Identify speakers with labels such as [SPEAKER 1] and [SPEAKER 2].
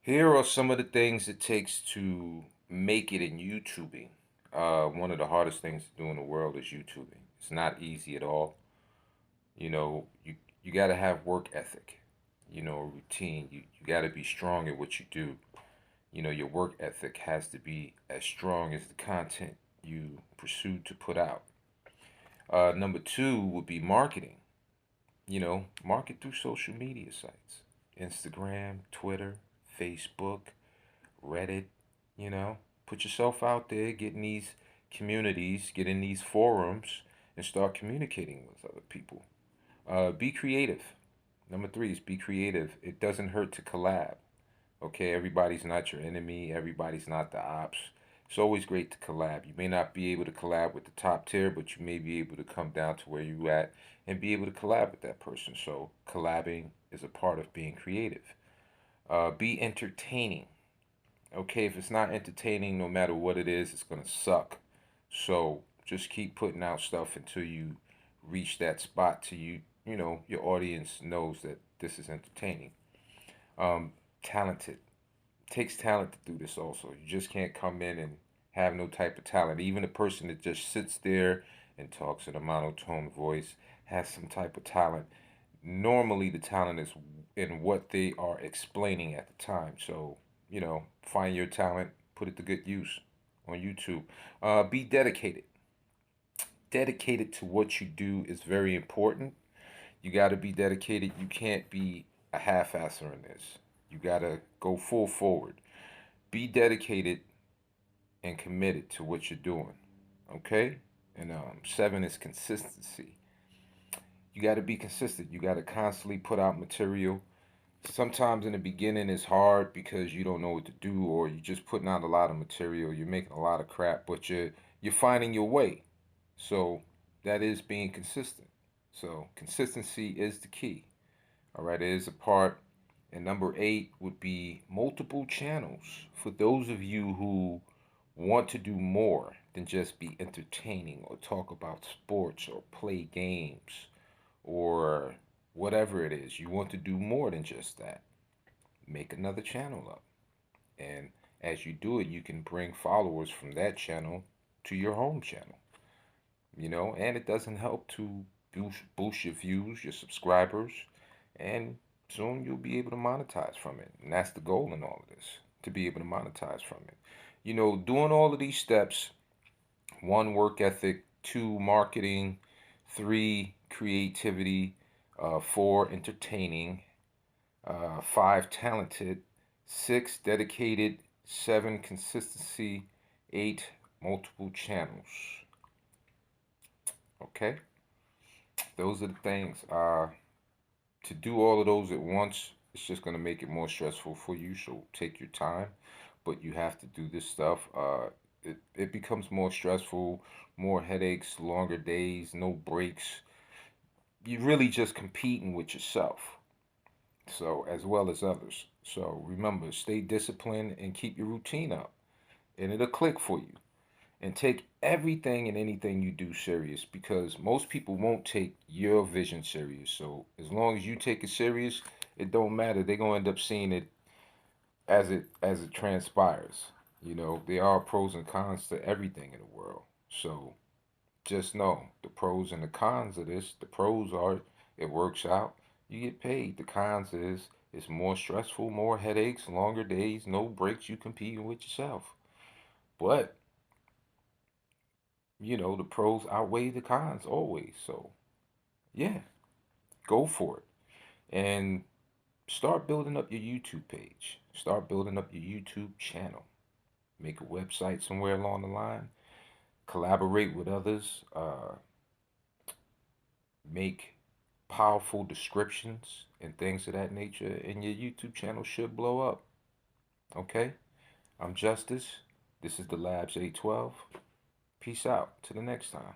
[SPEAKER 1] Here are some of the things it takes to make it in YouTubing. One of the hardest things to do in the world is YouTubing. It's not easy at all. You got to have work ethic, a routine. You got to be strong at what you do. Your work ethic has to be as strong as the content you pursue to put out. Number two would be marketing. Market through social media sites, Instagram, Twitter, Facebook, Reddit, you know. Put yourself out there, get in these communities, get in these forums, and start communicating with other people. Be creative. Number three is be creative. It doesn't hurt to collab. Okay, everybody's not your enemy, everybody's not the ops. It's always great to collab. You may not be able to collab with the top tier, but you may be able to come down to where you at and be able to collab with that person. So collabing is a part of being creative. Be entertaining. Okay, if it's not entertaining, no matter what it is, it's gonna suck. So just keep putting out stuff until you reach that spot to your audience knows that this is entertaining. Um, Talented. It takes talent to do this also. You just can't come in and have no type of talent. Even a person that just sits there and talks in a monotone voice has some type of talent. Normally the talent is in what they are explaining at the time. So, find your talent, put it to good use on YouTube. Be dedicated. Dedicated to what you do is very important. You got to be dedicated. You can't be a half-asser in this. You got to go full forward. Be dedicated and committed to what you're doing. Okay? And seven is consistency. You got to be consistent. You got to constantly put out material. Sometimes in the beginning it's hard because you don't know what to do, or you're just putting out a lot of material. You're making a lot of crap, but you're finding your way. So that is being consistent. So consistency is the key. All right, it is a part. And number eight would be multiple channels. For those of you who want to do more than just be entertaining or talk about sports or play games or whatever it is, you want to do more than just that, make another channel up. And as you do it, you can bring followers from that channel to your home channel, and it doesn't help to boost your views, your subscribers, and soon you'll be able to monetize from it. And that's the goal in all of this, to be able to monetize from it. Doing all of these steps: one, work ethic; two, marketing; three, creativity; four, entertaining; five, talented; six, dedicated; seven, consistency; eight, multiple channels. Okay, those are the things. To do all of those at once, it's just going to make it more stressful for you. So take your time, but you have to do this stuff. It becomes more stressful, more headaches, longer days, no breaks. You're really just competing with yourself, so as well as others. So remember, stay disciplined and keep your routine up, and it'll click for you. And take everything and anything you do serious, because most people won't take your vision serious. So as long as you take it serious, it don't matter. They're gonna end up seeing it as it transpires. There are pros and cons to everything in the world. So just know the pros and the cons of this. The pros are it works out, you get paid. The cons is it's more stressful, more headaches, longer days, no breaks, you competing with yourself. But the pros outweigh the cons always. So, yeah, go for it. And start building up your YouTube page. Start building up your YouTube channel. Make a website somewhere along the line. Collaborate with others. Make powerful descriptions and things of that nature. And your YouTube channel should blow up. Okay? I'm Justice. This is the Labs 812. Peace out. Till the next time.